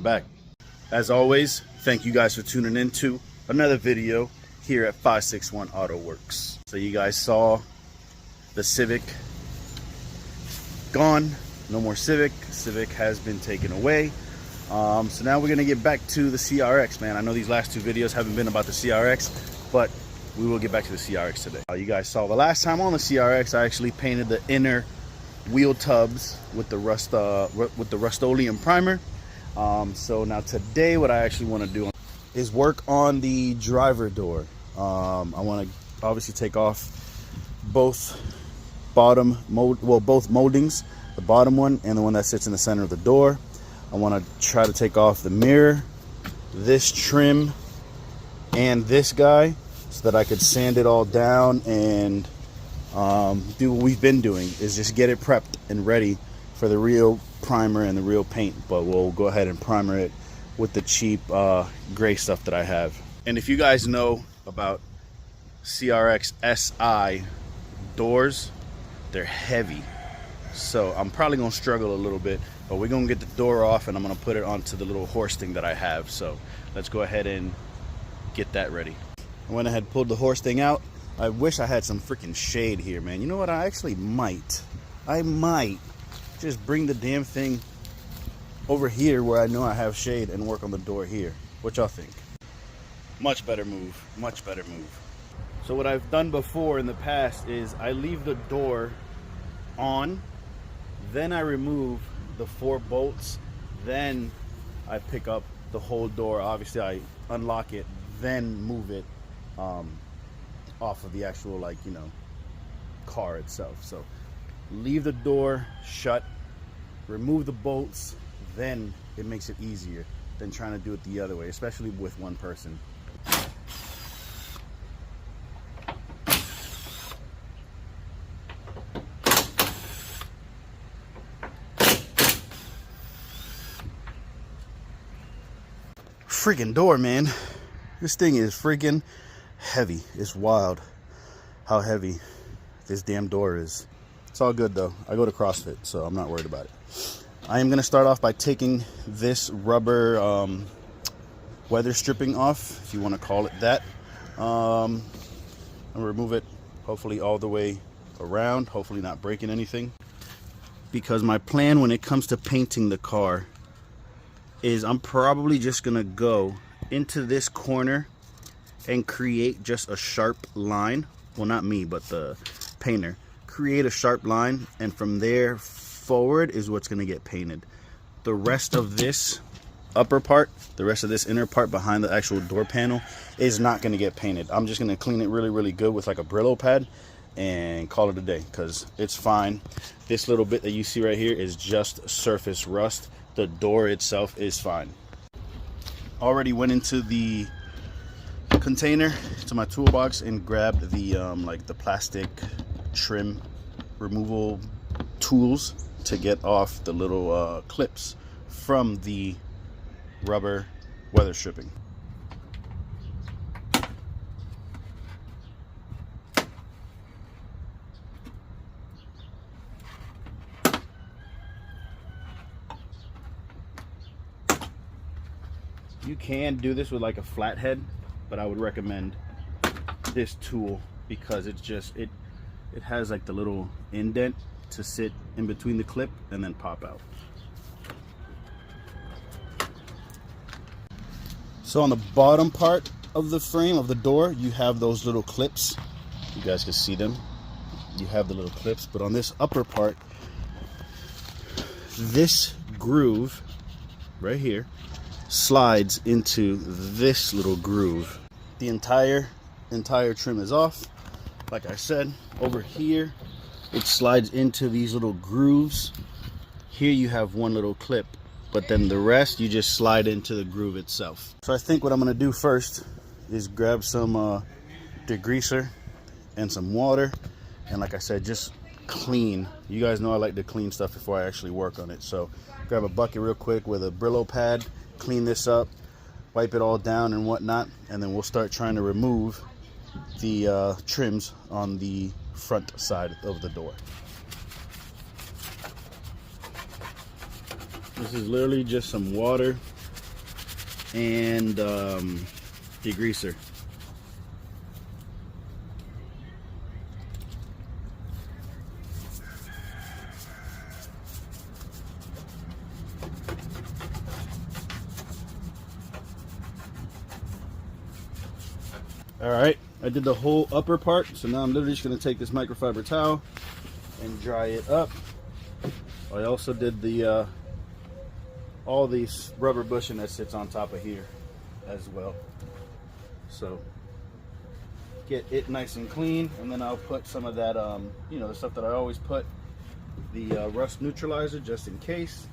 back. As always, thank you guys for tuning in to another video here at 561 Auto Works. So you guys saw the Civic gone, no more Civic. Civic has been taken away. So now we're gonna get back to the CRX, man. I know these last two videos haven't been about the CRX, but we will get back to the CRX today. You guys saw the last time on the CRX, I actually painted the inner wheel tubs with the Rust-Oleum primer. So now today, what I actually want to do is work on the driver door. I want to obviously take off both both moldings, the bottom one and the one that sits in the center of the door. I want to try to take off the mirror, this trim, and this guy, so that I could sand it all down and do what we've been doing, is just get it prepped and ready for the real primer and the real paint. But we'll go ahead and primer it with the cheap gray stuff that I have. And if you guys know about CRX Si doors, they're heavy, so I'm probably gonna struggle a little bit, but we're gonna get the door off and I'm gonna put it onto the little horse thing that I have. So let's go ahead and get that ready. I went ahead and pulled the horse thing out. I wish I had some freaking shade here, man. You know what? I might just bring the damn thing over here where I know I have shade and work on the door here. What y'all think? Much better move, much better move. So what I've done before in the past is I leave the door on, then I remove the 4 bolts, then I pick up the whole door. Obviously I unlock it, then move it off of the actual, like, you know, car itself. So leave the door shut, remove the bolts, then it makes it easier than trying to do it the other way, especially with one person. Freaking door, man. This thing is freaking heavy. It's wild how heavy this damn door is. It's all good though. I go to CrossFit, so I'm not worried about it. I am gonna start off by taking this rubber weather stripping off, if you want to call it that. I'm gonna remove it hopefully all the way around, hopefully not breaking anything, because my plan when it comes to painting the car is I'm probably just gonna go into this corner and create just a sharp line. Well, not me, but the painter. Create a sharp line, and from there forward is what's gonna get painted. The rest of this upper part, the rest of this inner part behind the actual door panel is not gonna get painted. I'm just gonna clean it really, really good with like a Brillo pad and call it a day, because it's fine. This little bit that you see right here is just surface rust. The door itself is fine. Already went into the container, to my toolbox, and grabbed the like the plastic trim removal tools to get off the little clips from the rubber weather stripping. You can do this with like a flathead, but I would recommend this tool because it's just it has like the little indent to sit in between the clip and then pop out. So on the bottom part of the frame of the door, you have those little clips. You guys can see them. You have the little clips, but on this upper part, this groove right here slides into this little groove. The entire trim is off. Like I said, over here it slides into these little grooves. Here you have one little clip, but then the rest you just slide into the groove itself. So I think what I'm gonna do first is grab some degreaser and some water, and like I said, just clean. You guys know I like to clean stuff before I actually work on it. So grab a bucket real quick with a Brillo pad, clean this up, wipe it all down and whatnot, and then we'll start trying to remove the trims on the front side of the door. This is literally just some water and degreaser. All right, I did the whole upper part, so now I'm literally just gonna take this microfiber towel and dry it up. I also did the all these rubber bushing that sits on top of here as well. So get it nice and clean, and then I'll put some of that, you know, the stuff that I always put, the rust neutralizer, just in case,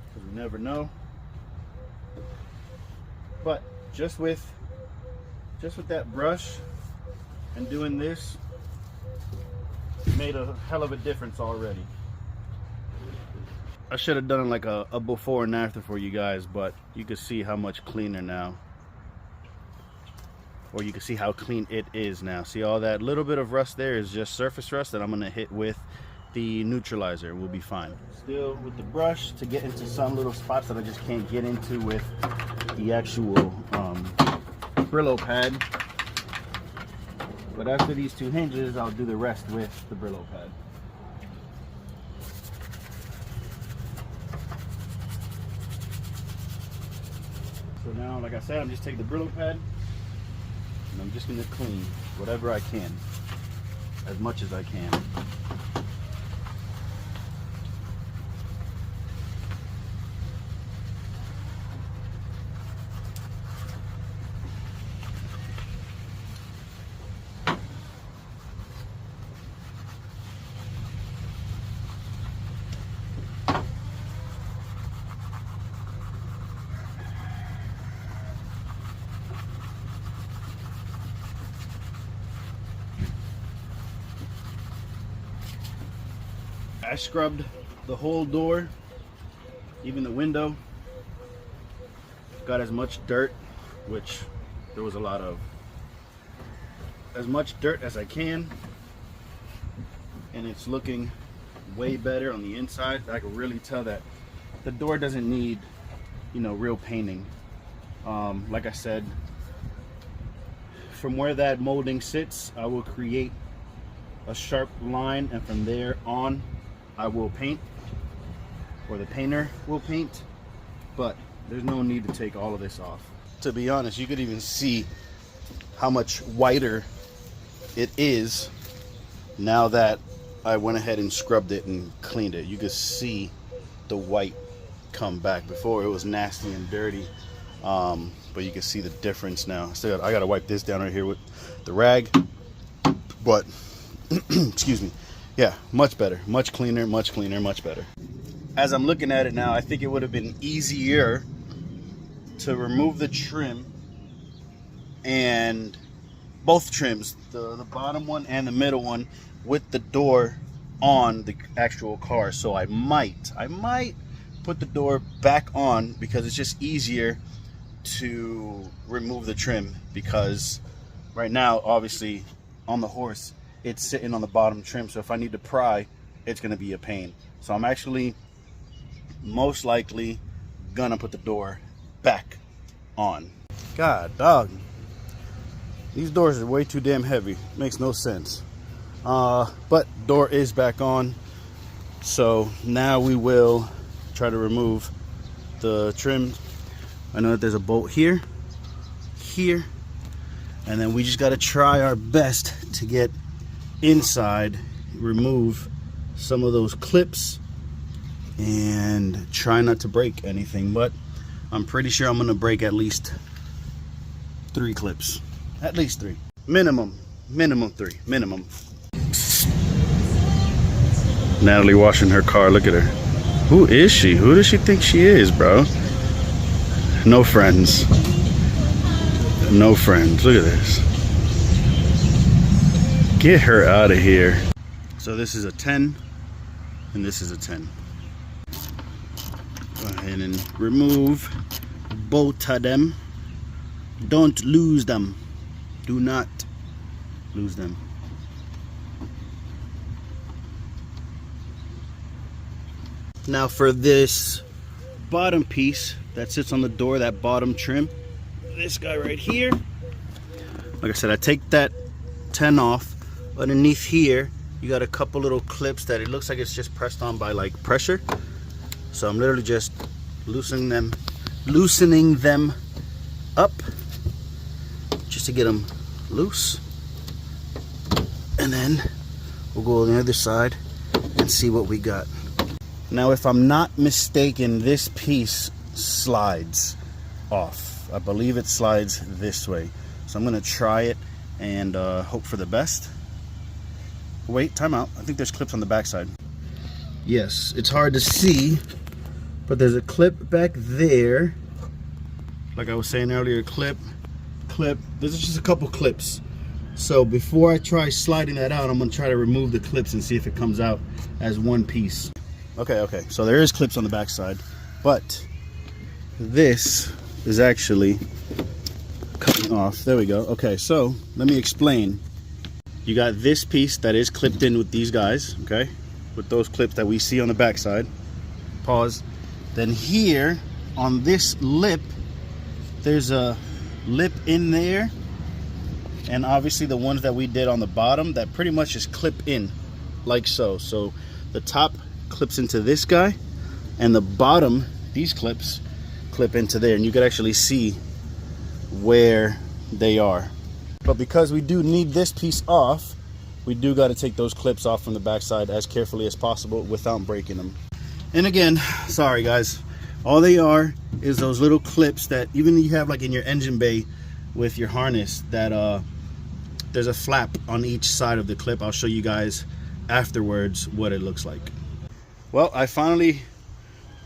because we never know. But just with that brush and doing this made a hell of a difference already. I should have done like a before and after for you guys, but you can see how much cleaner now, or you can see how clean it is now. See, all that little bit of rust there is just surface rust that I'm gonna hit with the neutralizer. We'll be fine. Still with the brush to get into some little spots that I just can't get into with the actual Brillo pad. But after these two hinges, I'll do the rest with the Brillo pad. So now, like I said, I'm just taking the Brillo pad and I'm just going to clean whatever I can, as much as I can. I scrubbed the whole door, even the window. Got as much dirt, which there was a lot of, as much dirt as I can, and it's looking way better on the inside. I can really tell that the door doesn't need, you know, real painting. Like I said, from where that molding sits, I will create a sharp line, and from there on I will paint, or the painter will paint, but there's no need to take all of this off. To be honest, you could even see how much whiter it is now that I went ahead and scrubbed it and cleaned it. You could see the white come back. Before it was nasty and dirty, but you can see the difference now. Still, I gotta wipe this down right here with the rag, but excuse me. Yeah, much better, much cleaner, much cleaner, much better. As I'm looking at it now, I think it would have been easier to remove the trim, and both trims, the bottom one and the middle one, with the door on the actual car. So I might put the door back on, because it's just easier to remove the trim, because right now, obviously, on the horse, it's sitting on the bottom trim, so if I need to pry, it's going to be a pain. So I'm actually most likely gonna put the door back on. God dog, these doors are way too damn heavy. Makes no sense. But door is back on, so now we will try to remove the trim. I know that there's a bolt here, and then we just got to try our best to get inside, remove some of those clips, and try not to break anything. But I'm pretty sure I'm gonna break at least 3 clips, at least 3, minimum 3, minimum. Natalie washing her car. Look at her. Who is she? Who does she think she is, bro? No friends. No friends. Look at this. Get her out of here. So this is a 10 and this is a 10. Go ahead and remove both of them. Don't lose them. Do not lose them. Now for this bottom piece that sits on the door, that bottom trim, this guy right here. Like I said, I take that 10 off. Underneath here, you got a couple little clips that it looks like it's just pressed on by like pressure. So I'm literally just loosening them up just to get them loose. And then we'll go on the other side and see what we got. Now, if I'm not mistaken, this piece slides off. I believe it slides this way. So I'm gonna try it and hope for the best. Wait, time out. I think there's clips on the backside. Yes, it's hard to see, but there's a clip back there. Like I was saying earlier, clip. There's just a couple clips. So before I try sliding that out, I'm gonna try to remove the clips and see if it comes out as one piece. Okay, so there is clips on the backside, but this is actually coming off. There we go. Okay, so let me explain. You got this piece that is clipped in with these guys, okay, with those clips that we see on the backside. Pause. Then here on this lip, there's a lip in there, and obviously the ones that we did on the bottom that pretty much just clip in like so. So the top clips into this guy, and the bottom, these clips clip into there, and you can actually see where they are. But because we do need this piece off, we do got to take those clips off from the backside as carefully as possible without breaking them. And again, sorry guys, all they are is those little clips that even you have like in your engine bay with your harness, that there's a flap on each side of the clip. I'll show you guys afterwards what it looks like. Well, I finally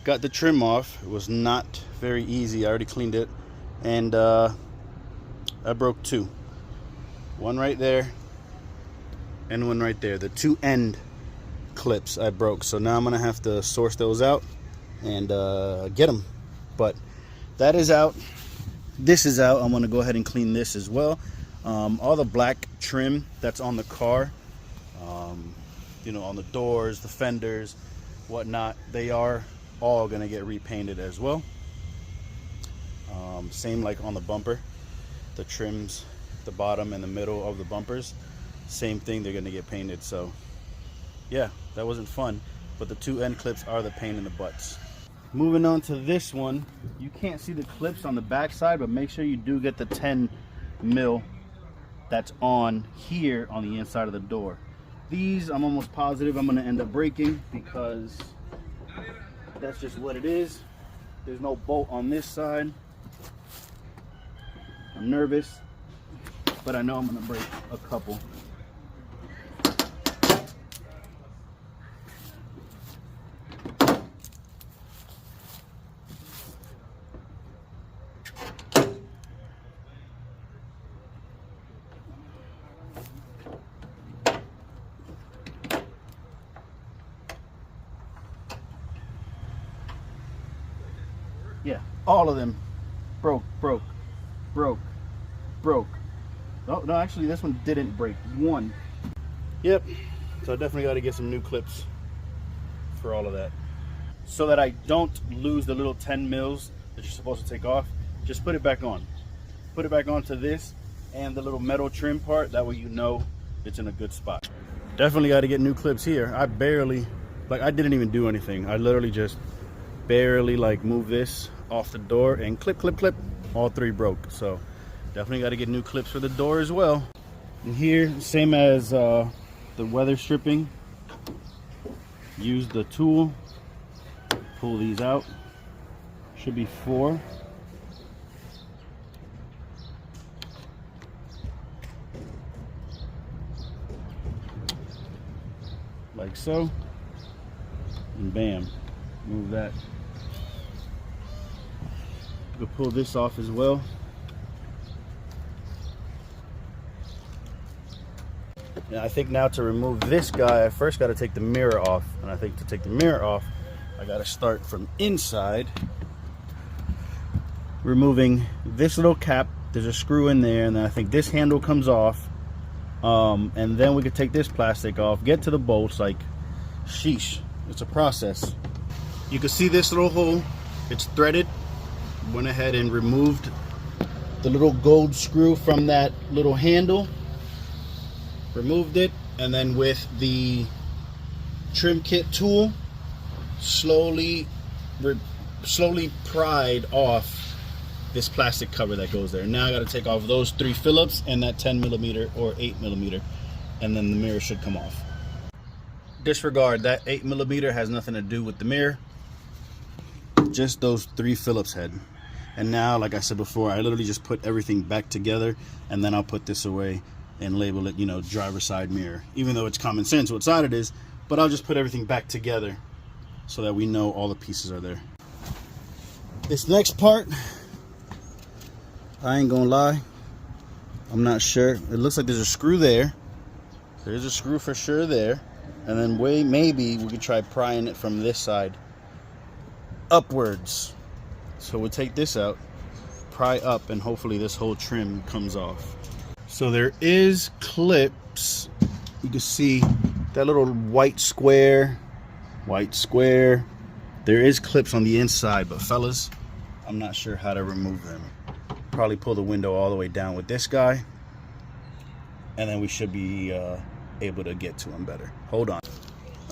got the trim off. It was not very easy. I already cleaned it, and I broke two. One right there and one right there. The two end clips I broke. So now I'm gonna have to source those out and get them. But that is out. This is out. I'm gonna go ahead and clean this as well. All the black trim that's on the car, you know, on the doors, the fenders, whatnot, they are all gonna get repainted as well. Same like on the bumper, the trims, the bottom and the middle of the bumpers, same thing, they're gonna get painted. So yeah, that wasn't fun, but the two end clips are the pain in the butts. Moving on to this one, you can't see the clips on the back side, but make sure you do get the 10 mil that's on here on the inside of the door. These I'm almost positive I'm gonna end up breaking because that's just what it is. There's no bolt on this side. I'm nervous, but I know I'm gonna break a couple. Yeah, all of them broke. No, actually this one didn't break. One. Yep, so I definitely got to get some new clips for all of that. So that I don't lose the little 10 mils that you're supposed to take off, just put it back on. Put it back onto this and the little metal trim part, that way you know it's in a good spot. Definitely got to get new clips here. I barely, like, I didn't even do anything. I literally just barely like move this off the door and clip, all three broke. So definitely got to get new clips for the door as well. And here, same as the weather stripping, use the tool, pull these out. Should be 4. Like so, and bam, move that. You can pull this off as well. And I think now to remove this guy, I first got to take the mirror off. And I think to take the mirror off, I got to start from inside, removing this little cap. There's a screw in there, and then I think this handle comes off. And then we could take this plastic off, get to the bolts. Like, sheesh, it's a process. You can see this little hole It's threaded. Went ahead and removed the little gold screw from that little handle. Removed it, and then with the trim kit tool, slowly pried off this plastic cover that goes there. Now I got to take off those 3 Phillips and that 10mm or 8mm, and then the mirror should come off. Disregard that 8mm, has nothing to do with the mirror, just those 3 Phillips head. And now, like I said before, I literally just put everything back together, and then I'll put this away and label it, you know, driver's side mirror, even though it's common sense what side it is. But I'll just put everything back together so that we know all the pieces are there. This next part, I ain't gonna lie, I'm not sure. It looks like there's a screw there. There's a screw for sure there. And then maybe we could try prying it from this side upwards. So we'll take this out, pry up, and hopefully this whole trim comes off. So there is clips. You can see that little white square. There is clips on the inside, but fellas, I'm not sure how to remove them. Probably pull the window all the way down with this guy, and then we should be able to get to them better. Hold on.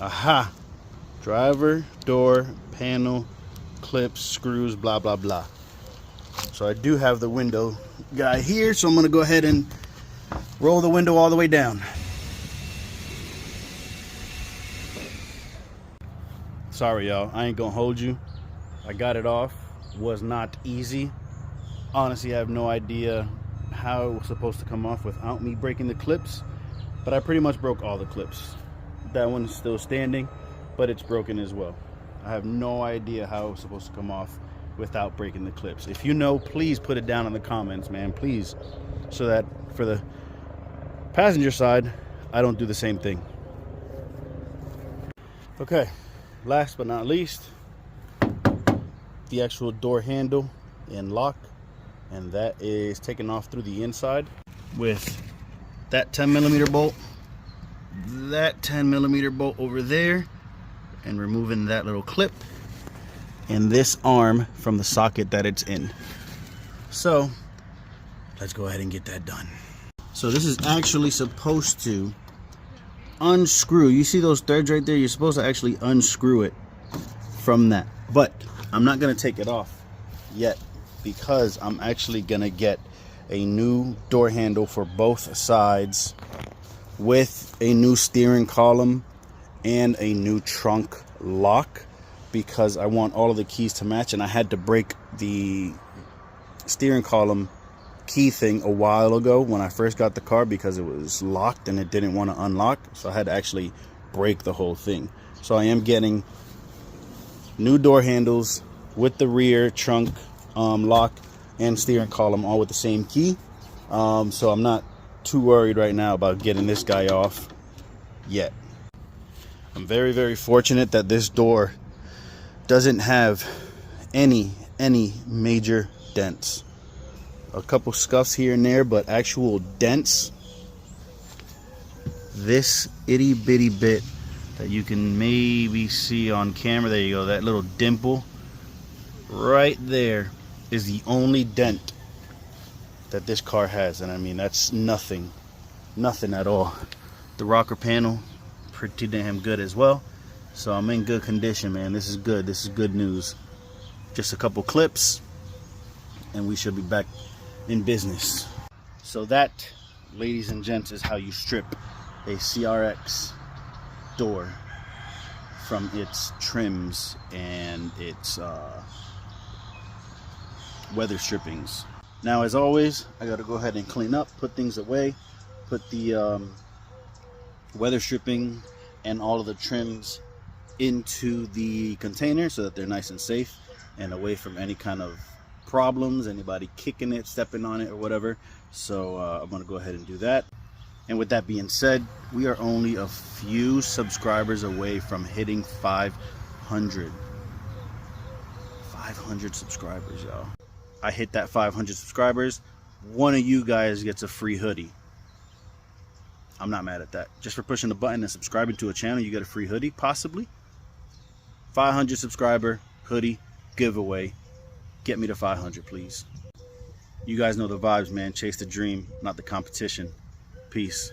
Aha! Driver, door, panel, clips, screws, blah, blah, blah. So I do have the window guy here, so I'm gonna go ahead and roll the window all the way down. Sorry, y'all, I ain't gonna hold you. I got it off. Was not easy. Honestly, I have no idea how it was supposed to come off without me breaking the clips, but I pretty much broke all the clips. That one's still standing, but it's broken as well. I have no idea how it was supposed to come off without breaking the clips. If you know, please put it down in the comments, man, please, so that for the passenger side, I don't do the same thing. Okay, last but not least, the actual door handle and lock, and that is taken off through the inside with that 10mm bolt, that 10mm bolt over there, and removing that little clip and this arm from the socket that it's in. So let's go ahead and get that done. So this is actually supposed to unscrew. You see those threads right there? You're supposed to actually unscrew it from that, but I'm not gonna take it off yet because I'm actually gonna get a new door handle for both sides with a new steering column and a new trunk lock, because I want all of the keys to match, and I had to break the steering column key thing a while ago when I first got the car because it was locked and it didn't want to unlock, so I had to actually break the whole thing. So I am getting new door handles with the rear trunk lock and steering column all with the same key, so I'm not too worried right now about getting this guy off yet. I'm very, very fortunate that this door doesn't have any major dents. A couple scuffs here and there, but actual dents, this itty bitty bit that you can maybe see on camera, there you go, that little dimple right there is the only dent that this car has, and I mean that's nothing at all. The rocker panel pretty damn good as well, so I'm in good condition, man. This is good. This is good news. Just a couple clips and we should be back in business. So that, ladies and gents, is how you strip a CRX door from its trims and its weather strippings. Now, as always, I got to go ahead and clean up, put things away, put the weather stripping and all of the trims into the container so that they're nice and safe and away from any kind of problems, anybody kicking it, stepping on it, or whatever. So I'm going to go ahead and do that. And with that being said, we are only a few subscribers away from hitting 500 subscribers, y'all. I hit that 500 subscribers, one of you guys gets a free hoodie. I'm not mad at that. Just for pushing the button and subscribing to a channel, you get a free hoodie, possibly. 500 subscriber hoodie giveaway. Get me to 500, please. You guys know the vibes, man. Chase the dream, not the competition. Peace.